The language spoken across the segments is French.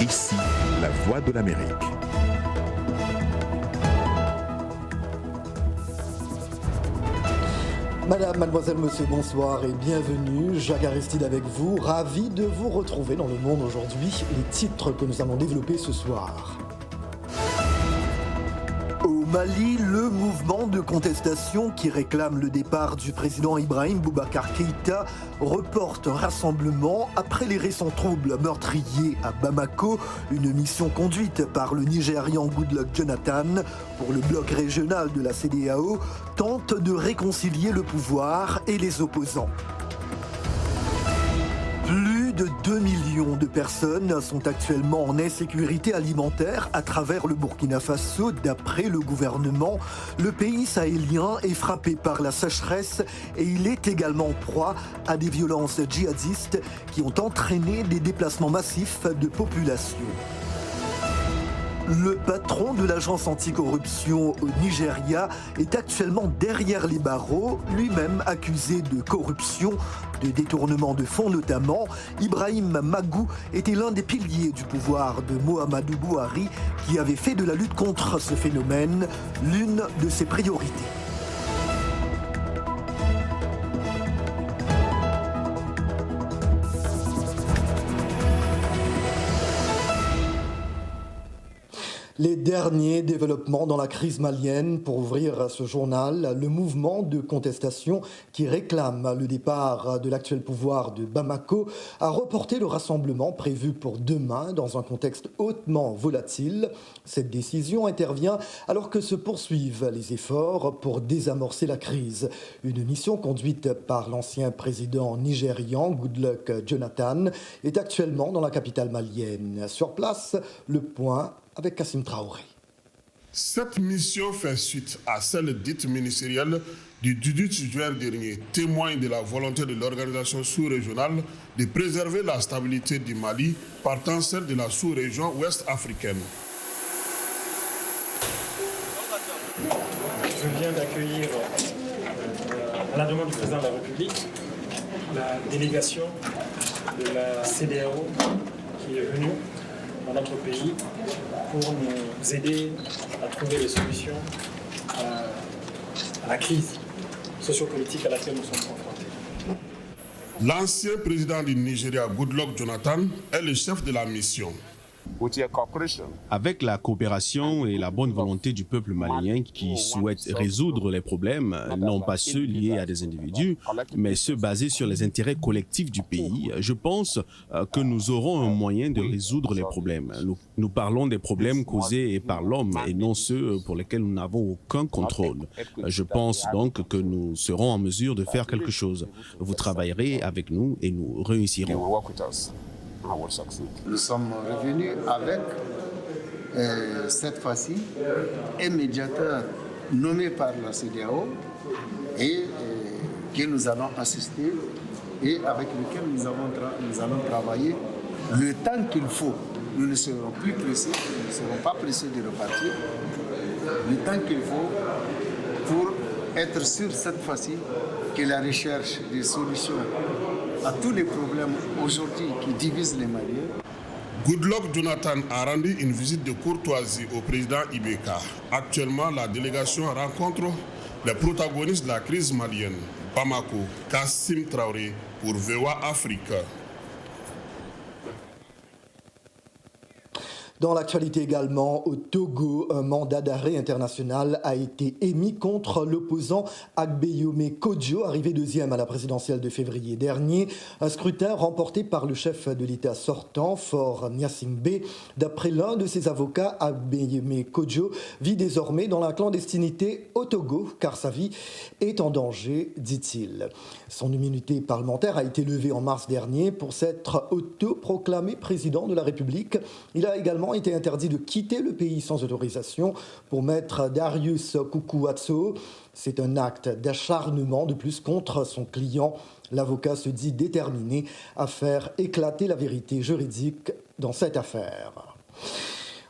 Ici, la voix de l'Amérique. Madame, mademoiselle, monsieur, bonsoir et bienvenue. Jacques Aristide avec vous, ravi de vous retrouver dans Le Monde aujourd'hui. Les titres que nous allons développer ce soir. Au Mali, le mouvement de contestation qui réclame le départ du président Ibrahim Boubacar Keïta reporte un rassemblement après les récents troubles meurtriers à Bamako. Une mission conduite par le Nigérian Goodluck Jonathan pour le bloc régional de la CEDEAO tente de réconcilier le pouvoir et les opposants. Plus de 2 millions de personnes sont actuellement en insécurité alimentaire à travers le Burkina Faso. D'après le gouvernement, le pays sahélien est frappé par la sécheresse et il est également en proie à des violences djihadistes qui ont entraîné des déplacements massifs de population. Le patron de l'agence anticorruption au Nigeria est actuellement derrière les barreaux, lui-même accusé de corruption, de détournement de fonds notamment. Ibrahim Magou était l'un des piliers du pouvoir de Mohamedou Buhari qui avait fait de la lutte contre ce phénomène l'une de ses priorités. Les derniers développements dans la crise malienne. Pour ouvrir ce journal, le mouvement de contestation qui réclame le départ de l'actuel pouvoir de Bamako a reporté le rassemblement prévu pour demain dans un contexte hautement volatile. Cette décision intervient alors que se poursuivent les efforts pour désamorcer la crise. Une mission conduite par l'ancien président nigérian Goodluck Jonathan est actuellement dans la capitale malienne. Sur place, le point avec Kassim Traoré. Cette mission fait suite à celle dite ministérielle du 18 juin dernier, témoigne de la volonté de l'organisation sous-régionale de préserver la stabilité du Mali, partant celle de la sous-région ouest africaine. Je viens d'accueillir, à la demande du président de la République, la délégation de la CEDEAO qui est venue dans notre pays pour nous aider à trouver des solutions à la crise sociopolitique à laquelle nous sommes confrontés. L'ancien président du Nigeria, Goodluck Jonathan, est le chef de la mission. Avec la coopération et la bonne volonté du peuple malien qui souhaite résoudre les problèmes, non pas ceux liés à des individus, mais ceux basés sur les intérêts collectifs du pays, je pense que nous aurons un moyen de résoudre les problèmes. Nous parlons des problèmes causés par l'homme et non ceux pour lesquels nous n'avons aucun contrôle. Je pense donc que nous serons en mesure de faire quelque chose. Vous travaillerez avec nous et nous réussirons. Nous sommes revenus avec, cette fois-ci, un médiateur nommé par la CEDEAO et que nous allons assister et avec lequel nous allons travailler le temps qu'il faut. Nous ne serons plus pressés, nous ne serons pas pressés de repartir. Le temps qu'il faut pour être sûr cette fois-ci que la recherche des solutions à tous les problèmes aujourd'hui qui divisent les Maliens. Goodluck Jonathan a rendu une visite de courtoisie au président Ibeka. Actuellement, la délégation rencontre les protagonistes de la crise malienne. Bamako, Kassim Traoré pour VOA Afrique. Dans l'actualité également, au Togo, un mandat d'arrêt international a été émis contre l'opposant Agbeyome Kodjo, arrivé deuxième à la présidentielle de février dernier. Un scrutin remporté par le chef de l'État sortant, Faure Gnassingbé. D'après l'un de ses avocats, Agbeyome Kodjo vit désormais dans la clandestinité au Togo, car sa vie est en danger, dit-il. Son immunité parlementaire a été levée en mars dernier pour s'être autoproclamé président de la République. Il a également été interdit de quitter le pays sans autorisation. Pour maître Darius Kukuatso, c'est un acte d'acharnement de plus contre son client. L'avocat se dit déterminé à faire éclater la vérité juridique dans cette affaire.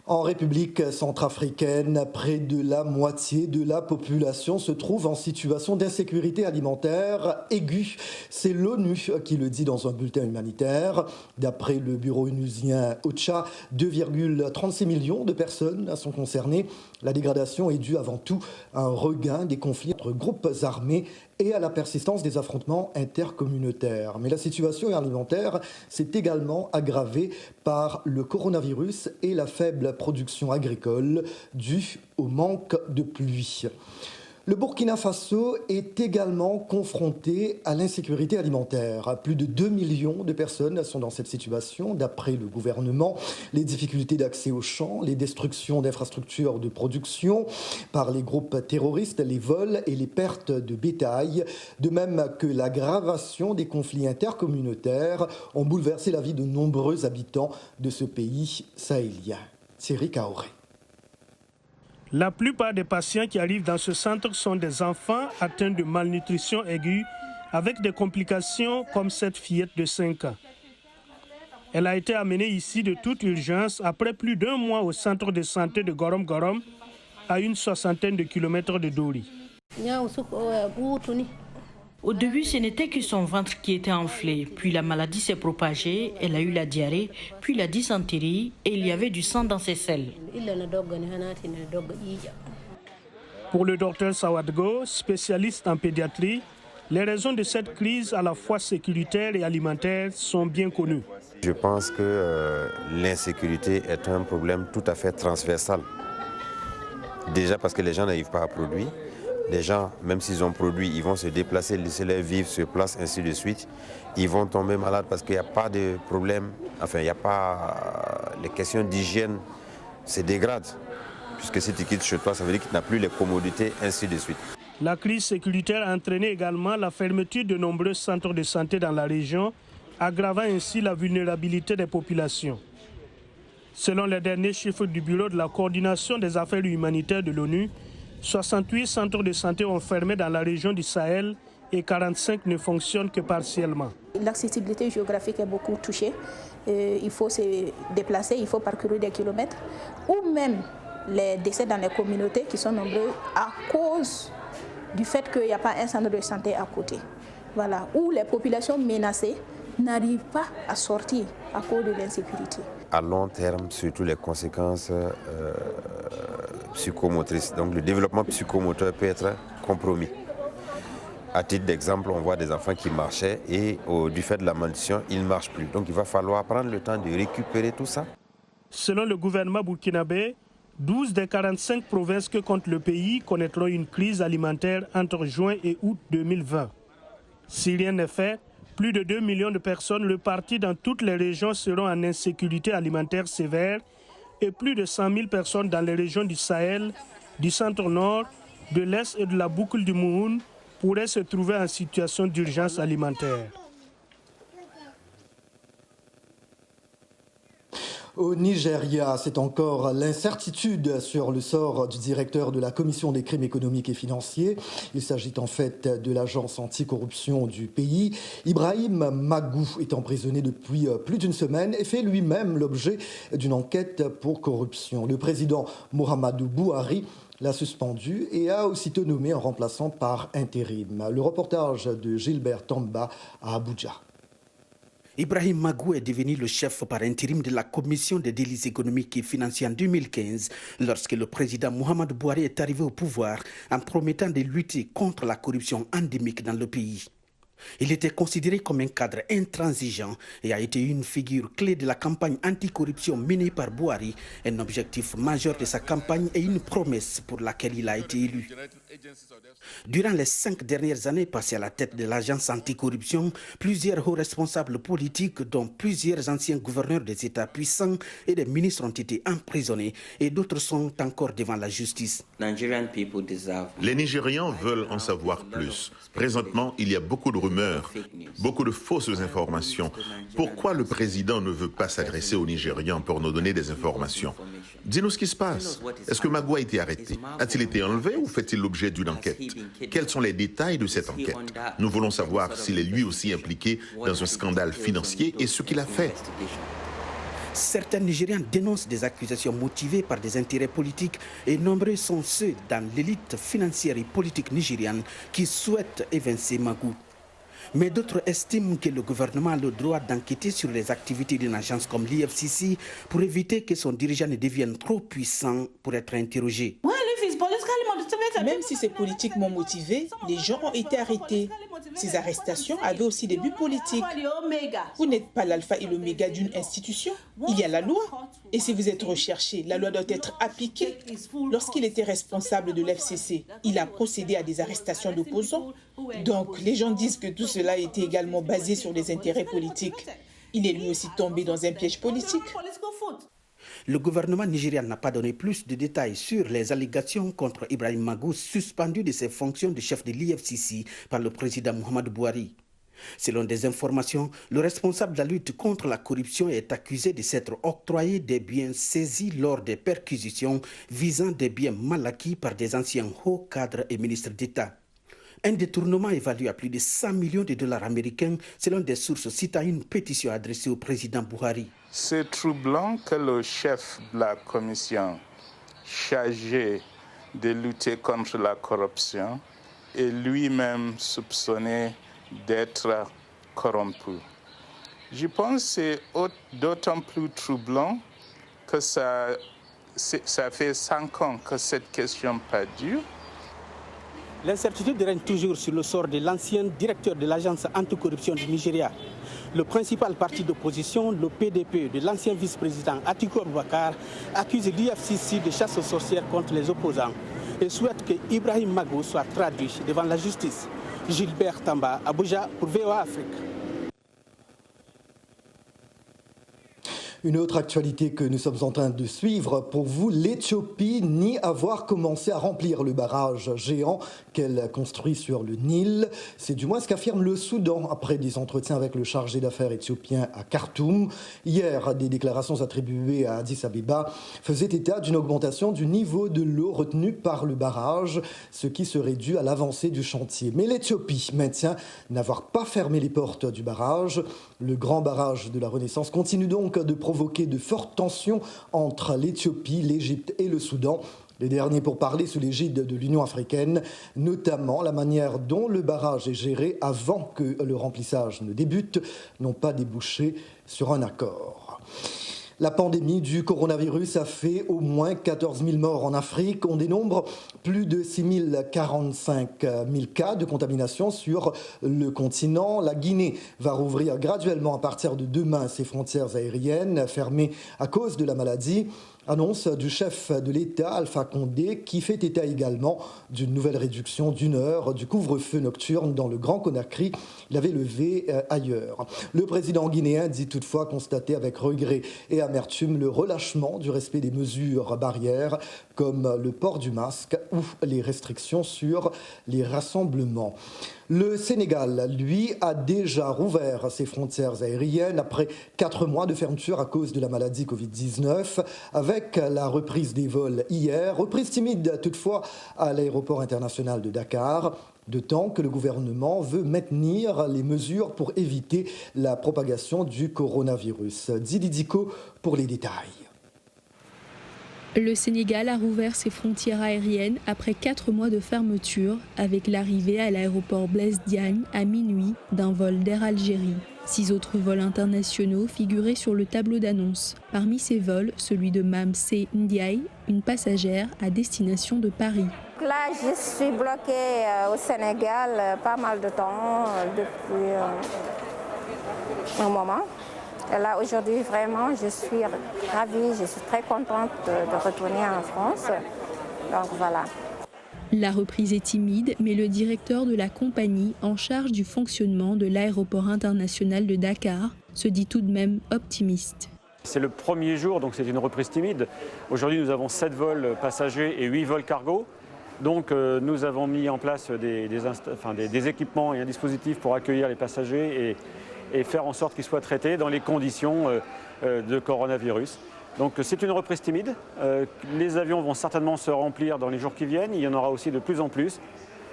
En République centrafricaine, près de la moitié de la population se trouve en situation d'insécurité alimentaire aiguë. C'est l'ONU qui le dit dans un bulletin humanitaire. D'après le bureau onusien OCHA, 2,36 millions de personnes sont concernées. La dégradation est due avant tout à un regain des conflits entre groupes armés et à la persistance des affrontements intercommunautaires. Mais la situation alimentaire s'est également aggravée par le coronavirus et la faible production agricole due au manque de pluie. Le Burkina Faso est également confronté à l'insécurité alimentaire. Plus de 2 millions de personnes sont dans cette situation, d'après le gouvernement. Les difficultés d'accès aux champs, les destructions d'infrastructures de production par les groupes terroristes, les vols et les pertes de bétail, de même que l'aggravation des conflits intercommunautaires, ont bouleversé la vie de nombreux habitants de ce pays sahélien. Thierry Kaoré. La plupart des patients qui arrivent dans ce centre sont des enfants atteints de malnutrition aiguë avec des complications comme cette fillette de 5 ans. Elle a été amenée ici de toute urgence après plus d'1 mois au centre de santé de Gorom Gorom, à une 60aine de kilomètres de Dori. Au début, ce n'était que son ventre qui était enflé. Puis la maladie s'est propagée, elle a eu la diarrhée, puis la dysenterie et il y avait du sang dans ses selles. Pour le docteur Sawadgo, spécialiste en pédiatrie, les raisons de cette crise à la fois sécuritaire et alimentaire sont bien connues. Je pense que l'insécurité est un problème tout à fait transversal. Déjà parce que les gens n'arrivent pas à produire. Les gens, même s'ils ont produit, ils vont se déplacer, laisser leur vivre sur place, ainsi de suite. Ils vont tomber malades parce qu'il n'y a pas de problème, enfin, il n'y a pas... Les questions d'hygiène se dégradent. Puisque si tu quittes chez toi, ça veut dire que tu n'as plus les commodités, ainsi de suite. La crise sécuritaire a entraîné également la fermeture de nombreux centres de santé dans la région, aggravant ainsi la vulnérabilité des populations. Selon les derniers chiffres du Bureau de la coordination des affaires humanitaires de l'ONU, 68 centres de santé ont fermé dans la région du Sahel et 45 ne fonctionnent que partiellement. L'accessibilité géographique est beaucoup touchée. Il faut se déplacer, il faut parcourir des kilomètres. Ou même les décès dans les communautés qui sont nombreux à cause du fait qu'il n'y a pas un centre de santé à côté. Voilà. Ou les populations menacées n'arrivent pas à sortir à cause de l'insécurité. À long terme, surtout les conséquences psychomotrices. Donc le développement psychomoteur peut être compromis. À titre d'exemple, on voit des enfants qui marchaient et du fait de la malnutrition, ils ne marchent plus. Donc il va falloir prendre le temps de récupérer tout ça. Selon le gouvernement burkinabé, 12 des 45 provinces que compte le pays connaîtront une crise alimentaire entre juin et août 2020. Si rien n'est fait, plus de 2 millions de personnes réparties dans toutes les régions seront en insécurité alimentaire sévère et plus de 100 000 personnes dans les régions du Sahel, du centre-nord, de l'Est et de la boucle du Mouhoun pourraient se trouver en situation d'urgence alimentaire. Au Nigeria, c'est encore l'incertitude sur le sort du directeur de la Commission des crimes économiques et financiers. Il s'agit en fait de l'agence anticorruption du pays. Ibrahim Magou est emprisonné depuis plus d'1 semaine et fait lui-même l'objet d'une enquête pour corruption. Le président Muhammadu Buhari l'a suspendu et a aussitôt nommé un remplaçant par intérim. Le reportage de Gilbert Tamba à Abuja. Ibrahim Magou est devenu le chef par intérim de la Commission des délits économiques et financiers en 2015, lorsque le président Muhammadu Buhari est arrivé au pouvoir en promettant de lutter contre la corruption endémique dans le pays. Il était considéré comme un cadre intransigeant et a été une figure clé de la campagne anticorruption menée par Buhari, un objectif majeur de sa campagne et une promesse pour laquelle il a été élu. Durant les 5 dernières années passées à la tête de l'agence anticorruption, plusieurs hauts responsables politiques, dont plusieurs anciens gouverneurs des États puissants et des ministres ont été emprisonnés et d'autres sont encore devant la justice. Les Nigérians veulent en savoir plus. Présentement, il y a beaucoup de rumeurs, beaucoup de fausses informations. Pourquoi le président ne veut pas s'adresser aux Nigérians pour nous donner des informations? Dis-nous ce qui se passe. Est-ce que Magou a été arrêté? A-t-il été enlevé ou fait-il l'objet d'une enquête? Quels sont les détails de cette enquête? Nous voulons savoir s'il est lui aussi impliqué dans un scandale financier et ce qu'il a fait. Certains Nigériens dénoncent des accusations motivées par des intérêts politiques et nombreux sont ceux dans l'élite financière et politique nigériane qui souhaitent évincer Magou. Mais d'autres estiment que le gouvernement a le droit d'enquêter sur les activités d'une agence comme l'IFCC pour éviter que son dirigeant ne devienne trop puissant pour être interrogé. Même si c'est politiquement motivé, les gens ont été arrêtés. Ces arrestations avaient aussi des buts politiques. Vous n'êtes pas l'alpha et l'oméga d'une institution. Il y a la loi. Et si vous êtes recherché, la loi doit être appliquée. Lorsqu'il était responsable de l'FCC, il a procédé à des arrestations d'opposants. Donc, les gens disent que tout cela était également basé sur des intérêts politiques. Il est lui aussi tombé dans un piège politique. Le gouvernement nigérien n'a pas donné plus de détails sur les allégations contre Ibrahim Magou, suspendu de ses fonctions de chef de l'IFCC par le président Muhammadu Buhari. Selon des informations, le responsable de la lutte contre la corruption est accusé de s'être octroyé des biens saisis lors des perquisitions visant des biens mal acquis par des anciens hauts cadres et ministres d'État. Un détournement évalué à plus de 100 millions de dollars américains selon des sources citant une pétition adressée au président Buhari. C'est troublant que le chef de la commission chargé de lutter contre la corruption est lui-même soupçonné d'être corrompu. Je pense que c'est d'autant plus troublant que ça fait 5 ans que cette question perdure. L'incertitude règne toujours sur le sort de l'ancien directeur de l'agence anticorruption du Nigeria. Le principal parti d'opposition, le PDP, de l'ancien vice-président Atiku Abubakar, accuse l'IFCC de chasse aux sorcières contre les opposants et souhaite que Ibrahim Magou soit traduit devant la justice. Gilbert Tamba, Abuja pour VOA Afrique. Une autre actualité que nous sommes en train de suivre pour vous, l'Éthiopie nie avoir commencé à remplir le barrage géant qu'elle construit sur le Nil. C'est du moins ce qu'affirme le Soudan après des entretiens avec le chargé d'affaires éthiopien à Khartoum. Hier, des déclarations attribuées à Addis Abeba faisaient état d'une augmentation du niveau de l'eau retenue par le barrage, ce qui serait dû à l'avancée du chantier. Mais l'Éthiopie maintient n'avoir pas fermé les portes du barrage. Le grand barrage de la Renaissance continue donc de provoquer de fortes tensions entre l'Éthiopie, l'Égypte et le Soudan. Les derniers pour parler sous l'égide de l'Union africaine, notamment la manière dont le barrage est géré avant que le remplissage ne débute, n'ont pas débouché sur un accord. La pandémie du coronavirus a fait au moins 14 000 morts en Afrique. On dénombre plus de 6 045 000 cas de contamination sur le continent. La Guinée va rouvrir graduellement à partir de demain ses frontières aériennes fermées à cause de la maladie. Annonce du chef de l'État, Alpha Condé, qui fait état également d'une nouvelle réduction d'1 heure du couvre-feu nocturne dans le Grand Conakry. Il avait levé ailleurs. Le président guinéen dit toutefois constater avec regret et amertume le relâchement du respect des mesures barrières, comme le port du masque ou les restrictions sur les rassemblements. Le Sénégal, lui, a déjà rouvert ses frontières aériennes après 4 mois de fermeture à cause de la maladie Covid-19, avec la reprise des vols hier, reprise timide toutefois à l'aéroport international de Dakar, de temps que le gouvernement veut maintenir les mesures pour éviter la propagation du coronavirus. Didi Diko pour les détails. Le Sénégal a rouvert ses frontières aériennes après 4 mois de fermeture avec l'arrivée à l'aéroport Blaise Diagne à minuit d'un vol d'Air Algérie. 6 autres vols internationaux figuraient sur le tableau d'annonce. Parmi ces vols, celui de Mamsé Ndiaye, une passagère à destination de Paris. Là, je suis bloquée au Sénégal pas mal de temps depuis un moment. Et là, aujourd'hui, vraiment, je suis ravie, je suis très contente de retourner en France. Donc voilà. La reprise est timide, mais le directeur de la compagnie en charge du fonctionnement de l'aéroport international de Dakar se dit tout de même optimiste. C'est le premier jour, donc c'est une reprise timide. Aujourd'hui, nous avons 7 vols passagers et 8 vols cargo. Donc nous avons mis en place des équipements et un dispositif pour accueillir les passagers et faire en sorte qu'ils soient traités dans les conditions de coronavirus. Donc c'est une reprise timide. Les avions vont certainement se remplir dans les jours qui viennent. Il y en aura aussi de plus en plus.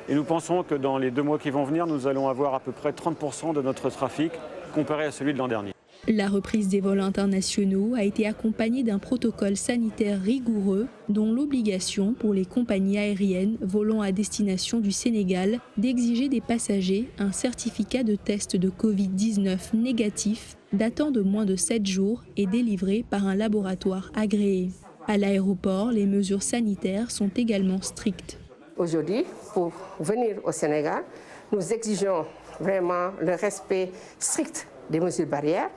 Et nous pensons que dans les 2 mois qui vont venir, nous allons avoir à peu près 30% de notre trafic comparé à celui de l'an dernier. La reprise des vols internationaux a été accompagnée d'un protocole sanitaire rigoureux, dont l'obligation pour les compagnies aériennes volant à destination du Sénégal d'exiger des passagers un certificat de test de Covid-19 négatif datant de moins de 7 jours et délivré par un laboratoire agréé. À l'aéroport, les mesures sanitaires sont également strictes. Aujourd'hui, pour venir au Sénégal, nous exigeons vraiment le respect strict des mesures barrières,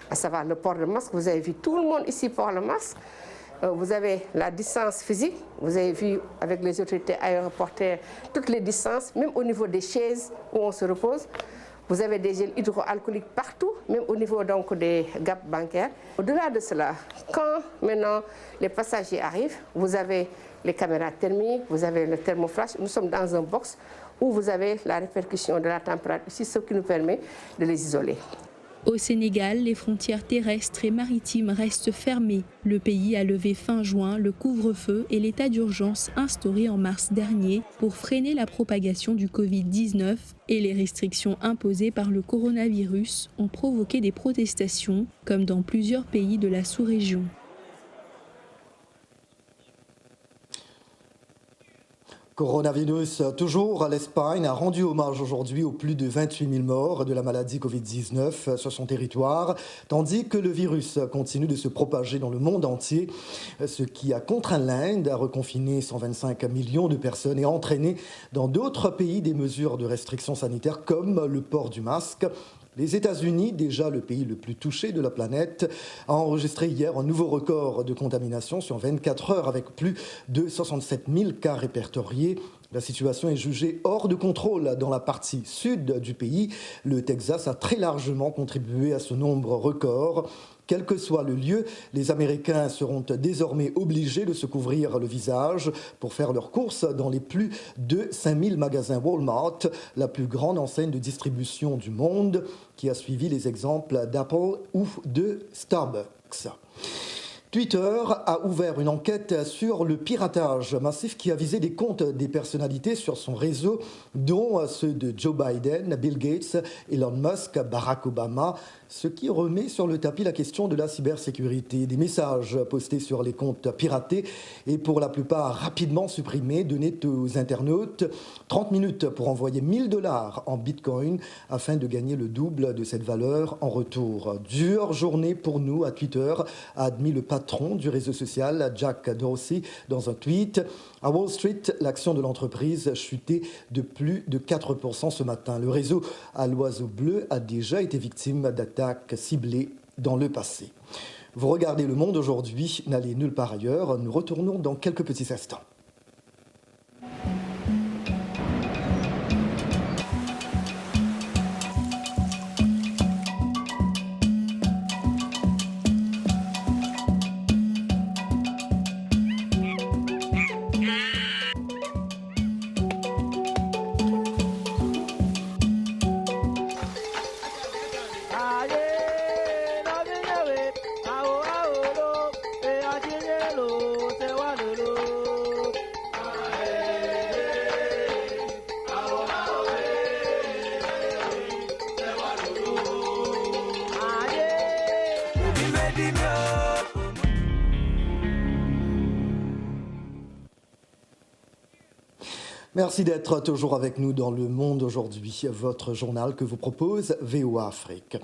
à savoir le port de masque. Vous avez vu tout le monde ici porte le masque. Vous avez la distance physique. Vous avez vu avec les autorités aéroportuaires toutes les distances, même au niveau des chaises où on se repose. Vous avez des gels hydroalcooliques partout, même au niveau donc des gaps bancaires. Au-delà de cela, quand maintenant les passagers arrivent, vous avez les caméras thermiques, vous avez le thermoflash. Nous sommes dans un box où vous avez la répercussion de la température ici, ce qui nous permet de les isoler. Au Sénégal, les frontières terrestres et maritimes restent fermées. Le pays a levé fin juin le couvre-feu et l'état d'urgence instauré en mars dernier pour freiner la propagation du Covid-19 et les restrictions imposées par le coronavirus ont provoqué des protestations, comme dans plusieurs pays de la sous-région. Coronavirus, toujours, l'Espagne a rendu hommage aujourd'hui aux plus de 28 000 morts de la maladie Covid-19 sur son territoire, tandis que le virus continue de se propager dans le monde entier, ce qui a contraint l'Inde à reconfiner 125 millions de personnes et entraîné dans d'autres pays des mesures de restriction sanitaire comme le port du masque. Les États-Unis, déjà le pays le plus touché de la planète, a enregistré hier un nouveau record de contamination sur 24 heures avec plus de 67 000 cas répertoriés. La situation est jugée hors de contrôle dans la partie sud du pays. Le Texas a très largement contribué à ce nombre record. Quel que soit le lieu, les Américains seront désormais obligés de se couvrir le visage pour faire leurs courses dans les plus de 5000 magasins Walmart, la plus grande enseigne de distribution du monde, qui a suivi les exemples d'Apple ou de Starbucks. Twitter a ouvert une enquête sur le piratage massif qui a visé des comptes des personnalités sur son réseau, dont ceux de Joe Biden, Bill Gates, Elon Musk, Barack Obama, ce qui remet sur le tapis la question de la cybersécurité. Des messages postés sur les comptes piratés et pour la plupart rapidement supprimés donnaient aux internautes 30 minutes pour envoyer $1000 en Bitcoin afin de gagner le double de cette valeur en retour. Dure journée pour nous à Twitter, a admis le patron du réseau social, Jack Dorsey, dans un tweet. À Wall Street, l'action de l'entreprise chutait de plus de 4% ce matin. Le réseau à l'oiseau bleu a déjà été victime d'attaques ciblées dans le passé. Vous regardez Le Monde aujourd'hui, n'allez nulle part ailleurs. Nous retournons dans quelques petits instants. Merci d'être toujours avec nous dans Le Monde aujourd'hui, votre journal que vous propose VOA Afrique.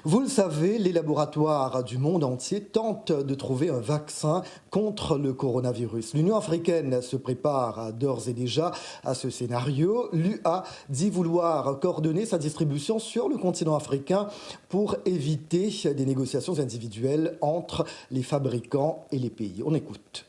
Vous le savez, les laboratoires du monde entier tentent de trouver un vaccin contre le coronavirus. L'Union africaine se prépare d'ores et déjà à ce scénario. L'UA dit vouloir coordonner sa distribution sur le continent africain pour éviter des négociations individuelles entre les fabricants et les pays. On écoute.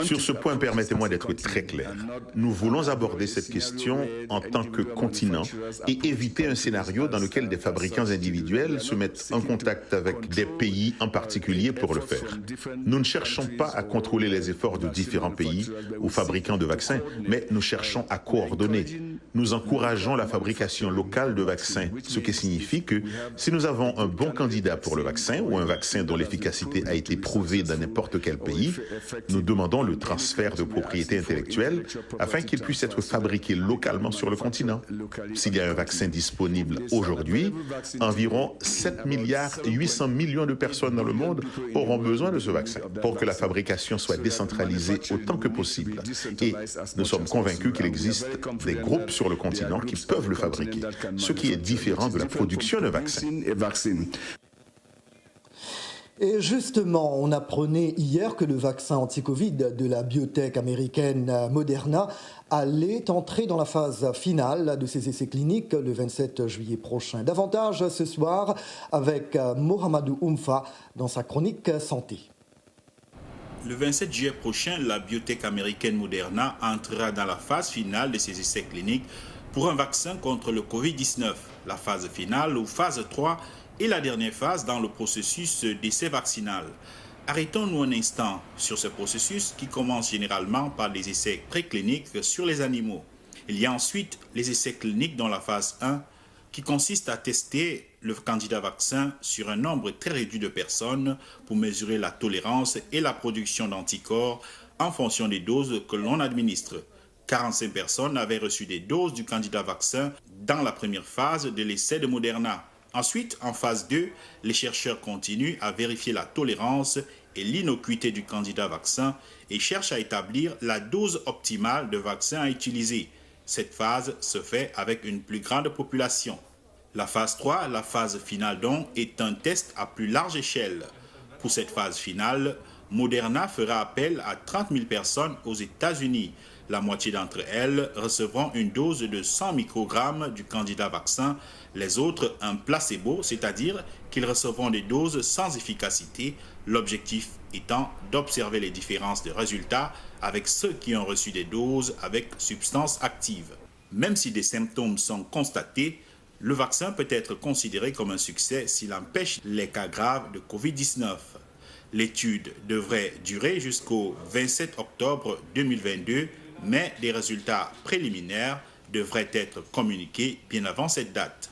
Sur ce point, permettez-moi d'être très clair. Nous voulons aborder cette question en tant que continent et éviter un scénario dans lequel des fabricants individuels se mettent en contact avec des pays en particulier pour le faire. Nous ne cherchons pas à contrôler les efforts de différents pays ou fabricants de vaccins, mais nous cherchons à coordonner. Nous encourageons la fabrication locale de vaccins, ce qui signifie que si nous avons un bon candidat pour le vaccin ou un vaccin dont l'efficacité a été prouvée dans n'importe quel pays, nous demandons le transfert de propriété intellectuelle afin qu'il puisse être fabriqué localement sur le continent. S'il y a un vaccin disponible aujourd'hui, environ 7,8 milliards de personnes dans le monde auront besoin de ce vaccin pour que la fabrication soit décentralisée autant que possible. Et nous sommes convaincus qu'il existe des groupes sur le continent qui peuvent le fabriquer, ce qui est différent de la production d'un vaccin. Et justement, on apprenait hier que le vaccin anti-Covid de la biotech américaine Moderna allait entrer dans la phase finale de ses essais cliniques le 27 juillet prochain. Davantage ce soir avec Mohamedou Oumfa dans sa chronique santé. Le 27 juillet prochain, la biotech américaine Moderna entrera dans la phase finale de ses essais cliniques pour un vaccin contre le Covid-19. La phase finale ou phase 3 est la dernière phase dans le processus d'essai vaccinal. Arrêtons-nous un instant sur ce processus qui commence généralement par des essais précliniques sur les animaux. Il y a ensuite les essais cliniques dans la phase 1 qui consiste à tester le candidat vaccin sur un nombre très réduit de personnes pour mesurer la tolérance et la production d'anticorps en fonction des doses que l'on administre. 45 personnes avaient reçu des doses du candidat vaccin dans la première phase de l'essai de Moderna. Ensuite, en phase 2, les chercheurs continuent à vérifier la tolérance et l'innocuité du candidat vaccin et cherchent à établir la dose optimale de vaccin à utiliser. Cette phase se fait avec une plus grande population. La phase 3, la phase finale donc, est un test à plus large échelle. Pour cette phase finale, Moderna fera appel à 30 000 personnes aux États-Unis. La moitié d'entre elles recevront une dose de 100 microgrammes du candidat vaccin, les autres un placebo, c'est-à-dire qu'ils recevront des doses sans efficacité, l'objectif étant d'observer les différences de résultats avec ceux qui ont reçu des doses avec substance active. Même si des symptômes sont constatés, le vaccin peut être considéré comme un succès s'il empêche les cas graves de Covid-19. L'étude devrait durer jusqu'au 27 octobre 2022, mais des résultats préliminaires devraient être communiqués bien avant cette date.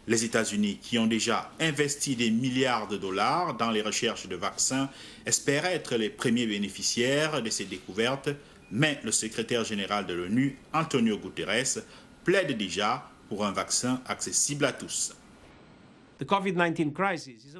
Les États-Unis, qui ont déjà investi des milliards de dollars dans les recherches de vaccins, espéraient être les premiers bénéficiaires de ces découvertes, mais le secrétaire général de l'ONU, Antonio Guterres, plaide déjà pour un vaccin accessible à tous.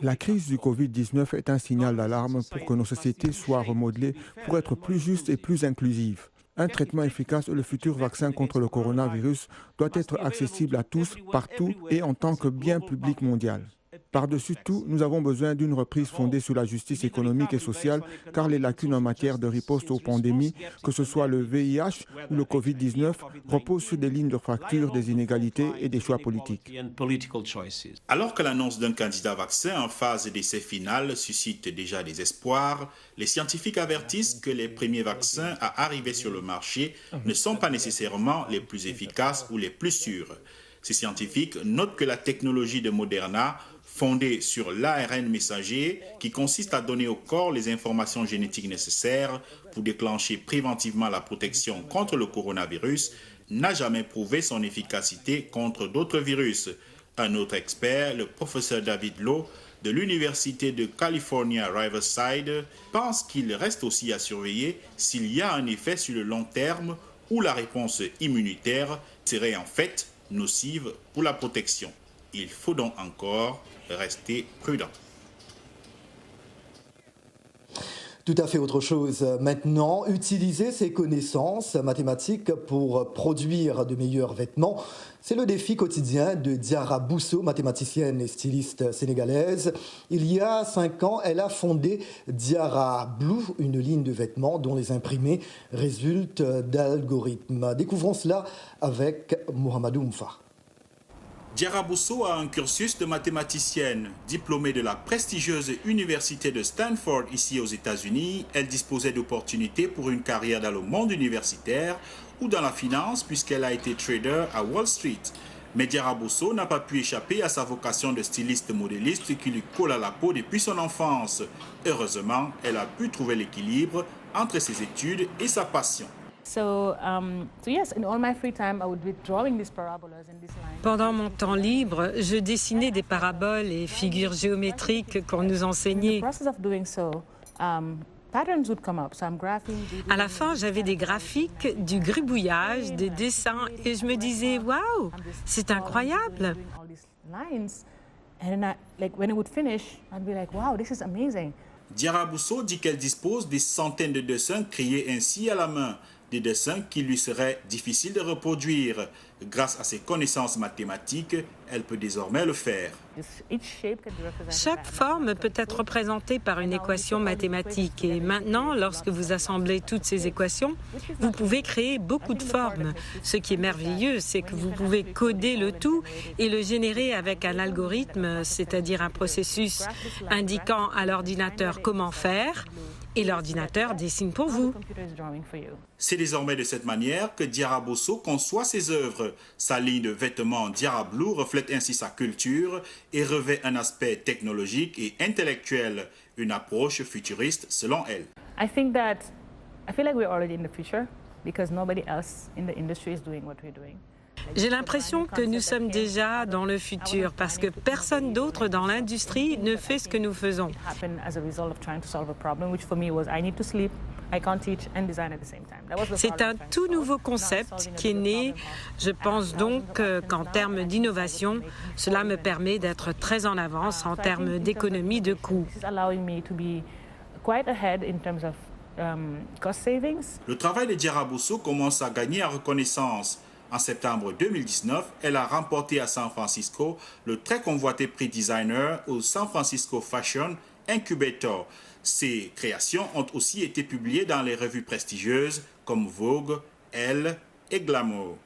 La crise du Covid-19 est un signal d'alarme pour que nos sociétés soient remodelées pour être plus justes et plus inclusives. Un traitement efficace, le futur vaccin contre le coronavirus, doit être accessible à tous, partout et en tant que bien public mondial. Par-dessus tout, nous avons besoin d'une reprise fondée sur la justice économique et sociale, car les lacunes en matière de riposte aux pandémies, que ce soit le VIH ou le Covid-19, reposent sur des lignes de fracture, des inégalités et des choix politiques. Alors que l'annonce d'un candidat vaccin en phase d'essai final suscite déjà des espoirs, les scientifiques avertissent que les premiers vaccins à arriver sur le marché ne sont pas nécessairement les plus efficaces ou les plus sûrs. Ces scientifiques notent que la technologie de Moderna, fondée sur l'ARN messager, qui consiste à donner au corps les informations génétiques nécessaires pour déclencher préventivement la protection contre le coronavirus, n'a jamais prouvé son efficacité contre d'autres virus. Un autre expert, le professeur David Lowe, de l'Université de California Riverside, pense qu'il reste aussi à surveiller s'il y a un effet sur le long terme où la réponse immunitaire serait en fait nocive pour la protection. Il faut donc encore rester prudent. Tout à fait autre chose. Maintenant, utiliser ses connaissances mathématiques pour produire de meilleurs vêtements, c'est le défi quotidien de Diarra Bousso, mathématicienne et styliste sénégalaise. Il y a 5 ans, elle a fondé Diarra Blue, une ligne de vêtements dont les imprimés résultent d'algorithmes. Découvrons cela avec Mohamedou Oumfa. Diarra Bousso a un cursus de mathématicienne. Diplômée de la prestigieuse université de Stanford ici aux États-Unis, elle disposait d'opportunités pour une carrière dans le monde universitaire ou dans la finance puisqu'elle a été trader à Wall Street. Mais Diarra Bousso n'a pas pu échapper à sa vocation de styliste modéliste qui lui colle à la peau depuis son enfance. Heureusement, elle a pu trouver l'équilibre entre ses études et sa passion. Pendant mon temps libre, je dessinais des paraboles et figures géométriques qu'on nous enseignait. À la fin, j'avais des graphiques, du gribouillage, des dessins et je me disais, waouh, c'est incroyable. Diarra Bousso dit qu'elle dispose des centaines de dessins créés ainsi à la main, des dessins qu'il lui serait difficile de reproduire. Grâce à ses connaissances mathématiques, elle peut désormais le faire. Chaque forme peut être représentée par une équation mathématique et maintenant, lorsque vous assemblez toutes ces équations, vous pouvez créer beaucoup de formes. Ce qui est merveilleux, c'est que vous pouvez coder le tout et le générer avec un algorithme, c'est-à-dire un processus indiquant à l'ordinateur comment faire, et l'ordinateur dessine pour vous. C'est désormais de cette manière que Diarra Bousso conçoit ses œuvres. Sa ligne de vêtements Diarra Blue reflète ainsi sa culture et revêt un aspect technologique et intellectuel, une approche futuriste selon elle. I feel like we're already in the future because nobody else in the industry is doing what we're doing. J'ai l'impression que nous sommes déjà dans le futur parce que personne d'autre dans l'industrie ne fait ce que nous faisons. C'est un tout nouveau concept qui est né. Je pense donc qu'en termes d'innovation, cela me permet d'être très en avance en termes d'économie de coûts. Le travail de Diarra Bousso commence à gagner en reconnaissance. En septembre 2019, elle a remporté à San Francisco le très convoité prix designer au San Francisco Fashion Incubator. Ses créations ont aussi été publiées dans les revues prestigieuses comme Vogue, Elle et Glamour.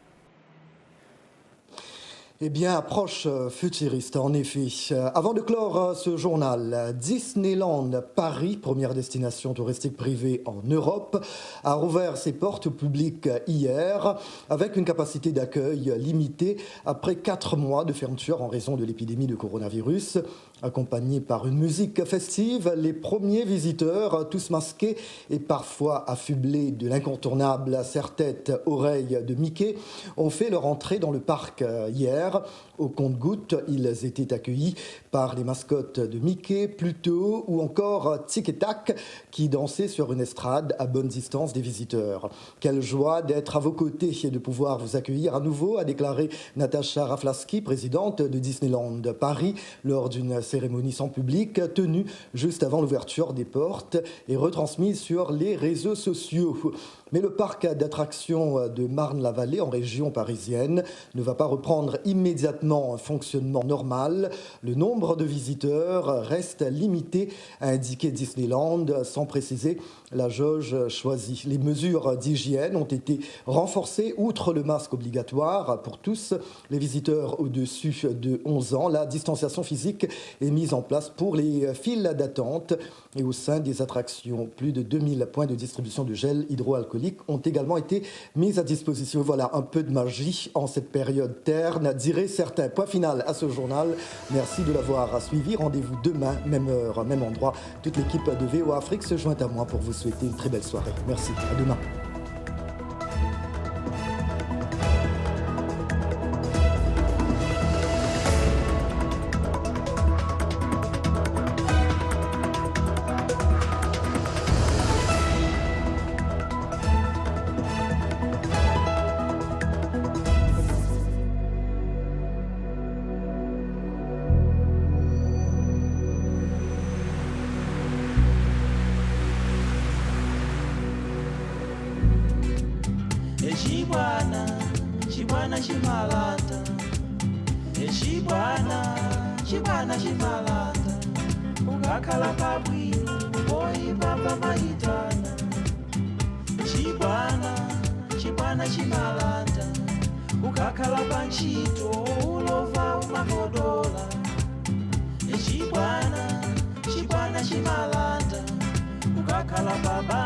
Eh bien, approche futuriste, en effet. Avant de clore ce journal, Disneyland Paris, première destination touristique privée en Europe, a rouvert ses portes au public hier avec une capacité d'accueil limitée après 4 mois de fermeture en raison de l'épidémie de coronavirus. Accompagnés par une musique festive, les premiers visiteurs, tous masqués et parfois affublés de l'incontournable serre-tête oreille de Mickey, ont fait leur entrée dans le parc hier. Au compte-gouttes, ils étaient accueillis par les mascottes de Mickey, Pluto ou encore Tic et Tac qui dansaient sur une estrade à bonne distance des visiteurs. Quelle joie d'être à vos côtés et de pouvoir vous accueillir à nouveau, a déclaré Natasha Raflaski, présidente de Disneyland Paris, lors d'une cérémonie sans public tenue juste avant l'ouverture des portes et retransmise sur les réseaux sociaux. Mais le parc d'attractions de Marne-la-Vallée, en région parisienne, ne va pas reprendre immédiatement un fonctionnement normal. Le nombre de visiteurs reste limité, a indiqué Disneyland, sans préciser la jauge choisie. Les mesures d'hygiène ont été renforcées, outre le masque obligatoire pour tous les visiteurs au-dessus de 11 ans. La distanciation physique est mise en place pour les files d'attente et au sein des attractions. Plus de 2000 points de distribution de gel hydroalcoolique ont également été mis à disposition. Voilà un peu de magie en cette période terne, diraient certains. Point final à ce journal. Merci de l'avoir suivi. Rendez-vous demain, même heure, même endroit. Toute l'équipe de VOA Afrique se joint à moi pour vous souhaiter une très belle soirée. Merci. À demain. Chibwana chimalata, chibwana chimalata, ungakhala pabwino, poyipamba mayitana. Chibwana chimalata, ukakhala panchito, ulova umakodola. Chibwana chimalata, ukakhala pabwino.